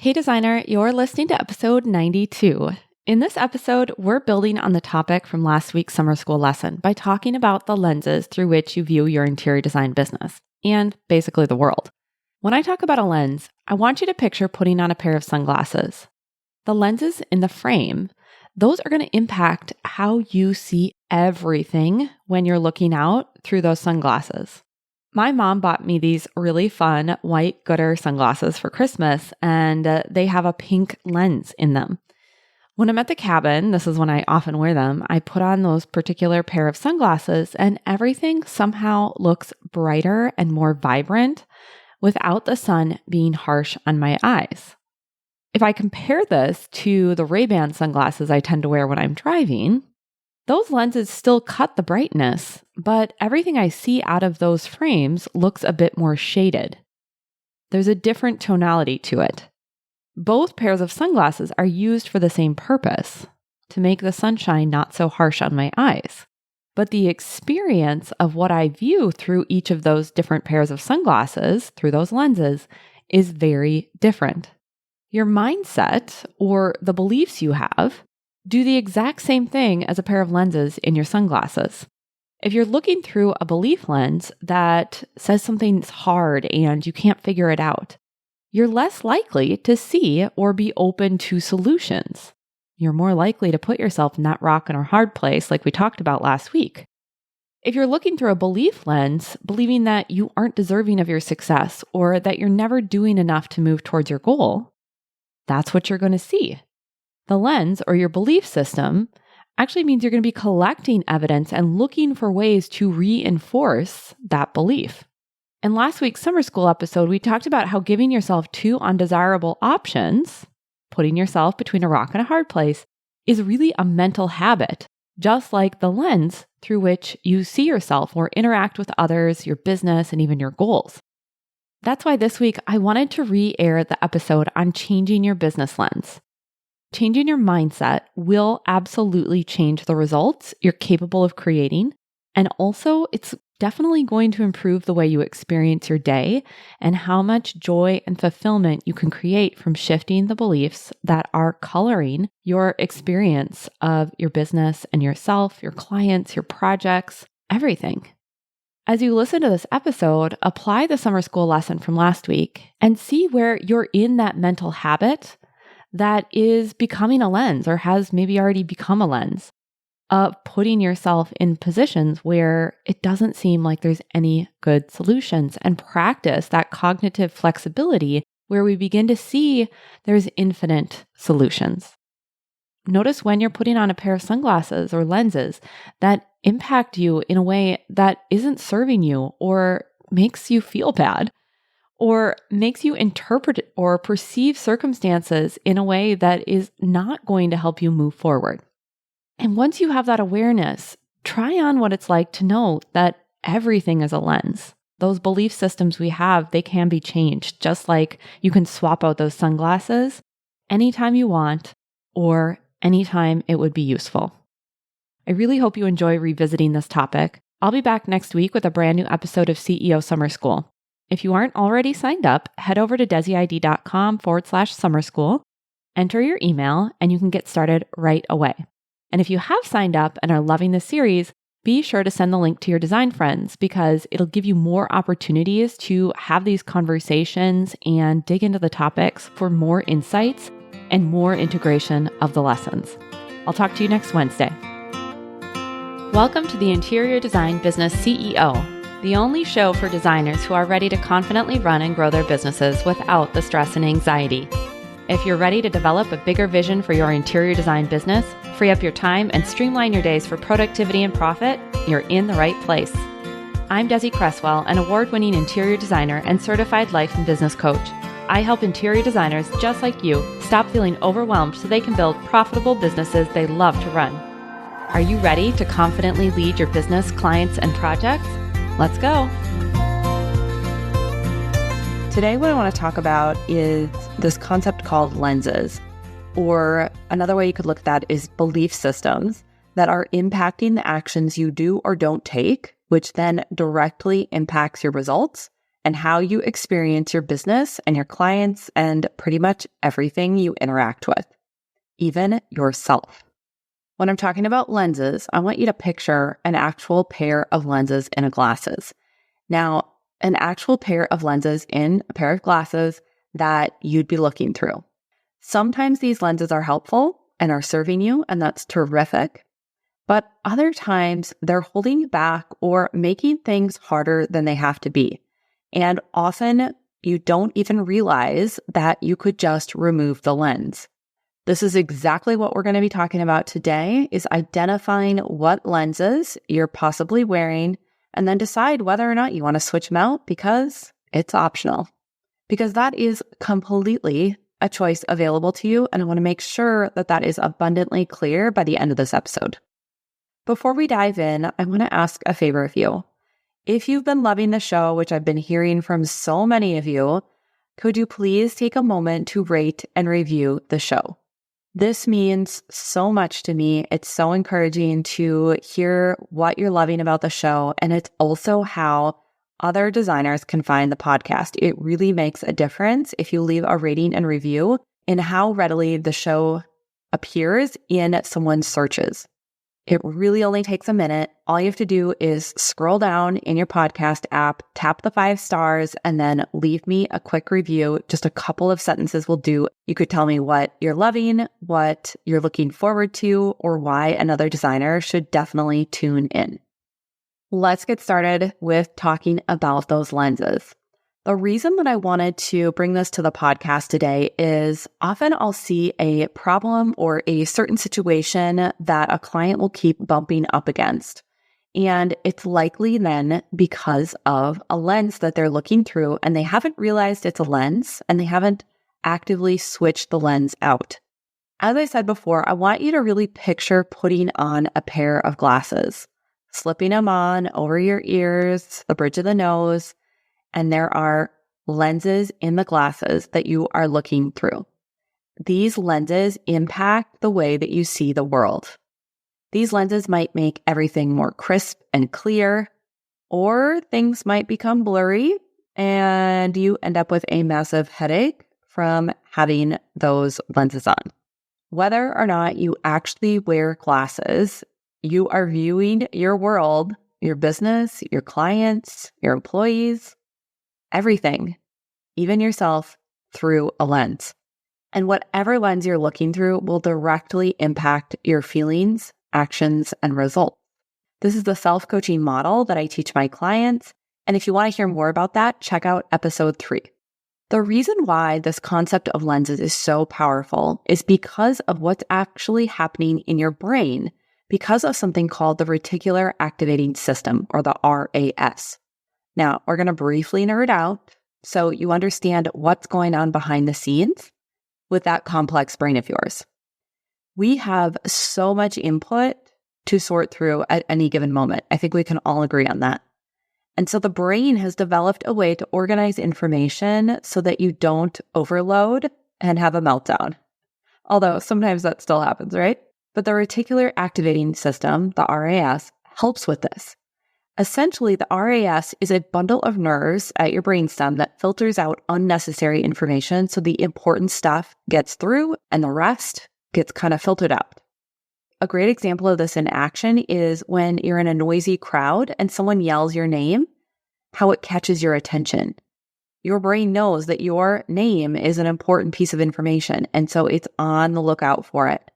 Hey designer, you're listening to episode 92. In this episode, we're building on the topic from last week's summer school lesson by talking about the lenses through which you view your interior design business and basically the world. When I talk about a lens, I want you to picture putting on a pair of sunglasses. The lenses in the frame, those are going to impact how you see everything when you're looking out through those sunglasses. My mom bought me these really fun white Gooder sunglasses for Christmas, and they have a pink lens in them. When I'm at the cabin, this is when I often wear them, I put on those particular pair of sunglasses and everything somehow looks brighter and more vibrant without the sun being harsh on my eyes. If I compare this to the Ray-Ban sunglasses I tend to wear when I'm driving, those lenses still cut the brightness, but everything I see out of those frames looks a bit more shaded. There's a different tonality to it. Both pairs of sunglasses are used for the same purpose, to make the sunshine not so harsh on my eyes. But the experience of what I view through each of those different pairs of sunglasses, through those lenses, is very different. Your mindset, or the beliefs you have, do the exact same thing as a pair of lenses in your sunglasses. If you're looking through a belief lens that says something's hard and you can't figure it out, you're less likely to see or be open to solutions. You're more likely to put yourself in that rock and a hard place like we talked about last week. If you're looking through a belief lens, believing that you aren't deserving of your success or that you're never doing enough to move towards your goal, that's what you're going to see. The lens, or your belief system, actually means you're going to be collecting evidence and looking for ways to reinforce that belief. In last week's summer school episode, we talked about how giving yourself two undesirable options, putting yourself between a rock and a hard place, is really a mental habit, just like the lens through which you see yourself or interact with others, your business, and even your goals. That's why this week I wanted to re-air the episode on changing your business lens. Changing your mindset will absolutely change the results you're capable of creating. And also, it's definitely going to improve the way you experience your day and how much joy and fulfillment you can create from shifting the beliefs that are coloring your experience of your business and yourself, your clients, your projects, everything. As you listen to this episode, apply the summer school lesson from last week and see where you're in that mental habit that is becoming a lens or has maybe already become a lens of putting yourself in positions where it doesn't seem like there's any good solutions, and practice that cognitive flexibility where we begin to see there's infinite solutions. Notice when you're putting on a pair of sunglasses or lenses that impact you in a way that isn't serving you or makes you feel bad, or makes you interpret or perceive circumstances in a way that is not going to help you move forward. And once you have that awareness, try on what it's like to know that everything is a lens. Those belief systems we have, they can be changed, just like you can swap out those sunglasses anytime you want or anytime it would be useful. I really hope you enjoy revisiting this topic. I'll be back next week with a brand new episode of CEO Summer School. If you aren't already signed up, head over to desiid.com/summer school, enter your email, and you can get started right away. And if you have signed up and are loving this series, be sure to send the link to your design friends because it'll give you more opportunities to have these conversations and dig into the topics for more insights and more integration of the lessons. I'll talk to you next Wednesday. Welcome to the Interior Design Business CEO, the only show for designers who are ready to confidently run and grow their businesses without the stress and anxiety. If you're ready to develop a bigger vision for your interior design business, free up your time, and streamline your days for productivity and profit, you're in the right place. I'm Desi Cresswell, an award-winning interior designer and certified life and business coach. I help interior designers just like you stop feeling overwhelmed so they can build profitable businesses they love to run. Are you ready to confidently lead your business, clients, and projects? Let's go. Today, what I want to talk about is this concept called lenses, or another way you could look at that is belief systems that are impacting the actions you do or don't take, which then directly impacts your results and how you experience your business and your clients and pretty much everything you interact with, even yourself. When I'm talking about lenses, I want you to picture an actual pair of lenses in a glasses. Now, an actual pair of lenses in a pair of glasses that you'd be looking through. Sometimes these lenses are helpful and are serving you, and that's terrific. But other times they're holding you back or making things harder than they have to be. And often you don't even realize that you could just remove the lens. This is exactly what we're going to be talking about today, is identifying what lenses you're possibly wearing and then decide whether or not you want to switch them out because it's optional. Because that is completely a choice available to you, and I want to make sure that that is abundantly clear by the end of this episode. Before we dive in, I want to ask a favor of you. If you've been loving the show, which I've been hearing from so many of you, could you please take a moment to rate and review the show? This means so much to me. It's so encouraging to hear what you're loving about the show, and it's also how other designers can find the podcast. It really makes a difference if you leave a rating and review in how readily the show appears in someone's searches. It really only takes a minute. All you have to do is scroll down in your podcast app, tap the 5 stars, and then leave me a quick review. Just a couple of sentences will do. You could tell me what you're loving, what you're looking forward to, or why another designer should definitely tune in. Let's get started with talking about those lenses. The reason that I wanted to bring this to the podcast today is often I'll see a problem or a certain situation that a client will keep bumping up against. And it's likely then because of a lens that they're looking through and they haven't realized it's a lens and they haven't actively switched the lens out. As I said before, I want you to really picture putting on a pair of glasses, slipping them on over your ears, the bridge of the nose, and there are lenses in the glasses that you are looking through. These lenses impact the way that you see the world. These lenses might make everything more crisp and clear, or things might become blurry and you end up with a massive headache from having those lenses on. Whether or not you actually wear glasses, you are viewing your world, your business, your clients, your employees, everything, even yourself, through a lens. And whatever lens you're looking through will directly impact your feelings, actions, and results. This is the self-coaching model that I teach my clients. And if you want to hear more about that, check out episode 3. The reason why this concept of lenses is so powerful is because of what's actually happening in your brain because of something called the reticular activating system, or the RAS. Now, we're going to briefly nerd out so you understand what's going on behind the scenes with that complex brain of yours. We have so much input to sort through at any given moment. I think we can all agree on that. And so the brain has developed a way to organize information so that you don't overload and have a meltdown. Although sometimes that still happens, right? But the reticular activating system, the RAS, helps with this. Essentially, the RAS is a bundle of nerves at your brainstem that filters out unnecessary information so the important stuff gets through and the rest gets kind of filtered out. A great example of this in action is when you're in a noisy crowd and someone yells your name, how it catches your attention. Your brain knows that your name is an important piece of information, and so it's on the lookout for it.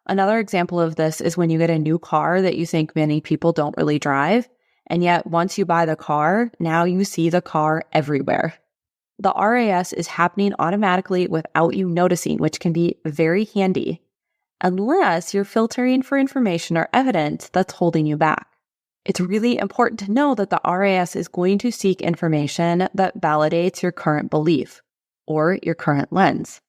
Another example of this is when you get a new car that you think many people don't really drive. And yet, once you buy the car, now you see the car everywhere. The RAS is happening automatically without you noticing, which can be very handy, unless you're filtering for information or evidence that's holding you back. It's really important to know that the RAS is going to seek information that validates your current belief or your current lens.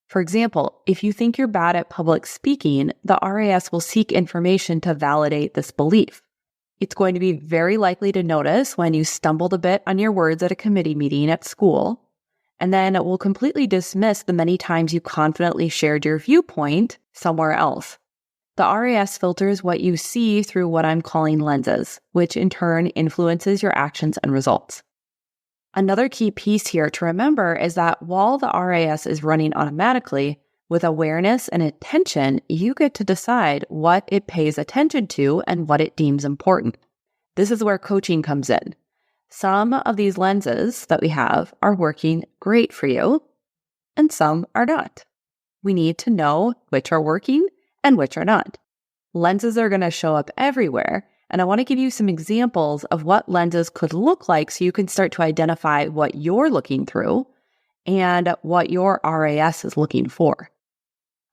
For example, if you think you're bad at public speaking, the RAS will seek information to validate this belief. It's going to be very likely to notice when you stumbled a bit on your words at a committee meeting at school, and then it will completely dismiss the many times you confidently shared your viewpoint somewhere else. The RAS filters what you see through what I'm calling lenses, which in turn influences your actions and results. Another key piece here to remember is that while the RAS is running automatically, with awareness and attention, you get to decide what it pays attention to and what it deems important. This is where coaching comes in. Some of these lenses that we have are working great for you, and some are not. We need to know which are working and which are not. Lenses are going to show up everywhere, and I want to give you some examples of what lenses could look like so you can start to identify what you're looking through and what your RAS is looking for.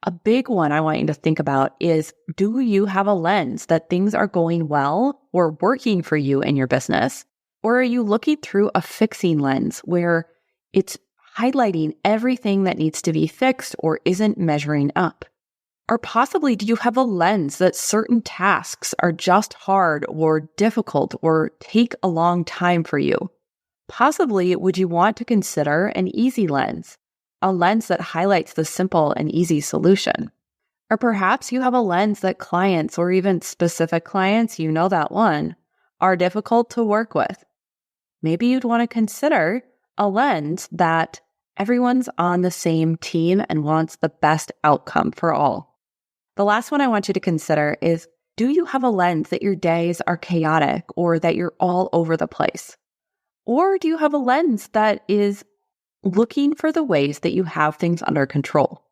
A big one I want you to think about is, do you have a lens that things are going well or working for you in your business? Or are you looking through a fixing lens where it's highlighting everything that needs to be fixed or isn't measuring up? Or possibly, do you have a lens that certain tasks are just hard or difficult or take a long time for you? Possibly, would you want to consider an easy lens, a lens that highlights the simple and easy solution? Or perhaps you have a lens that clients, or even specific clients, you know that one, are difficult to work with. Maybe you'd want to consider a lens that everyone's on the same team and wants the best outcome for all. The last one I want you to consider is, do you have a lens that your days are chaotic or that you're all over the place? Or do you have a lens that is looking for the ways that you have things under control?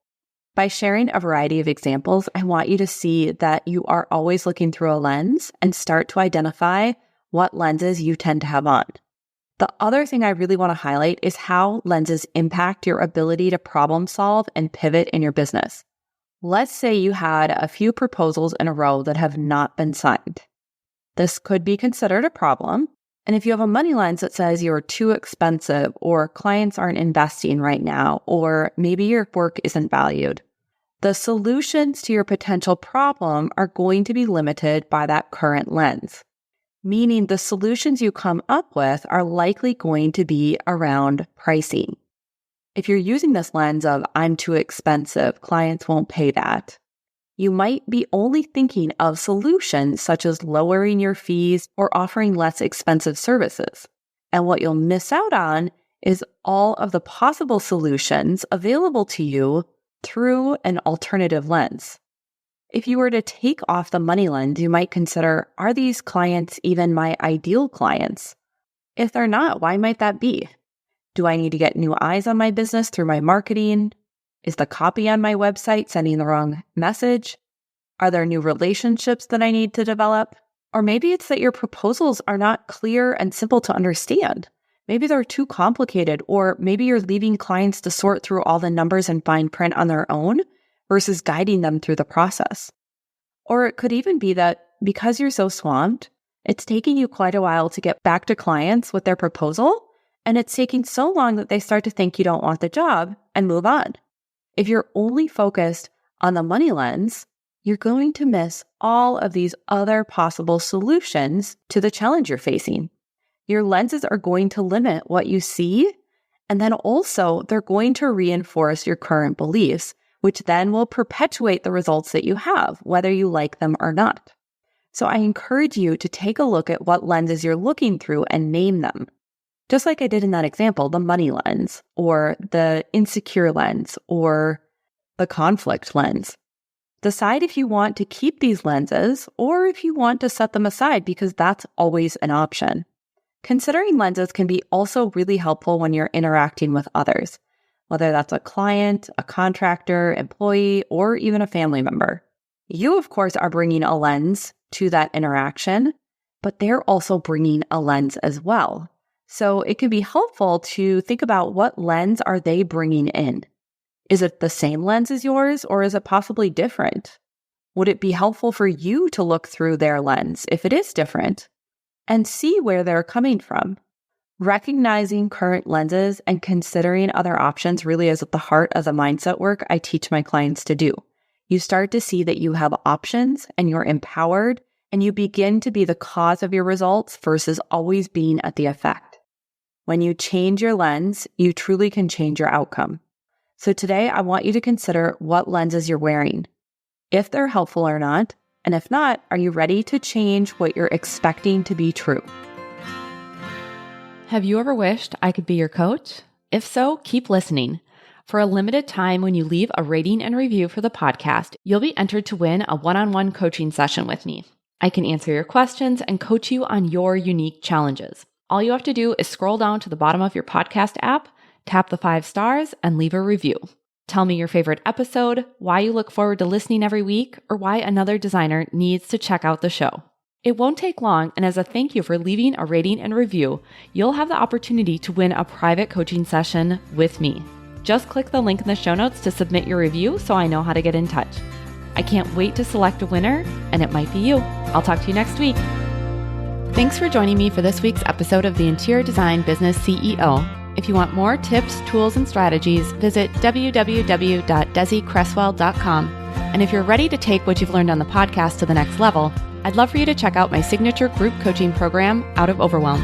By sharing a variety of examples, I want you to see that you are always looking through a lens and start to identify what lenses you tend to have on. The other thing I really want to highlight is how lenses impact your ability to problem solve and pivot in your business. Let's say you had a few proposals in a row that have not been signed. This could be considered a problem. And if you have a money lens that says you're too expensive, or clients aren't investing right now, or maybe your work isn't valued, the solutions to your potential problem are going to be limited by that current lens. Meaning the solutions you come up with are likely going to be around pricing. If you're using this lens of, I'm too expensive, clients won't pay that, you might be only thinking of solutions such as lowering your fees or offering less expensive services. And what you'll miss out on is all of the possible solutions available to you through an alternative lens. If you were to take off the money lens, you might consider, are these clients even my ideal clients? If they're not, why might that be? Do I need to get new eyes on my business through my marketing? Is the copy on my website sending the wrong message? Are there new relationships that I need to develop? Or maybe it's that your proposals are not clear and simple to understand. Maybe they're too complicated, or maybe you're leaving clients to sort through all the numbers and fine print on their own versus guiding them through the process. Or it could even be that because you're so swamped, it's taking you quite a while to get back to clients with their proposal, and it's taking so long that they start to think you don't want the job and move on. If you're only focused on the money lens, you're going to miss all of these other possible solutions to the challenge you're facing. Your lenses are going to limit what you see, and then also they're going to reinforce your current beliefs, which then will perpetuate the results that you have, whether you like them or not. So I encourage you to take a look at what lenses you're looking through and name them. Just like I did in that example, the money lens, or the insecure lens, or the conflict lens. Decide if you want to keep these lenses or if you want to set them aside, because that's always an option. Considering lenses can be also really helpful when you're interacting with others, whether that's a client, a contractor, employee, or even a family member. You, of course, are bringing a lens to that interaction, but they're also bringing a lens as well. So it can be helpful to think about, what lens are they bringing in? Is it the same lens as yours, or is it possibly different? Would it be helpful for you to look through their lens if it is different and see where they're coming from? Recognizing current lenses and considering other options really is at the heart of the mindset work I teach my clients to do. You start to see that you have options and you're empowered, and you begin to be the cause of your results versus always being at the effect. When you change your lens, you truly can change your outcome. So today, I want you to consider what lenses you're wearing, if they're helpful or not, and if not, are you ready to change what you're expecting to be true? Have you ever wished I could be your coach? If so, keep listening. For a limited time, when you leave a rating and review for the podcast, you'll be entered to win a one-on-one coaching session with me. I can answer your questions and coach you on your unique challenges. All you have to do is scroll down to the bottom of your podcast app, tap the 5 stars, and leave a review. Tell me your favorite episode, why you look forward to listening every week, or why another designer needs to check out the show. It won't take long, and as a thank you for leaving a rating and review, you'll have the opportunity to win a private coaching session with me. Just click the link in the show notes to submit your review so I know how to get in touch. I can't wait to select a winner, and it might be you. I'll talk to you next week. Thanks for joining me for this week's episode of the Interior Design Business CEO. If you want more tips, tools, and strategies, visit www.desiCresswell.com. And if you're ready to take what you've learned on the podcast to the next level, I'd love for you to check out my signature group coaching program, Out of Overwhelm.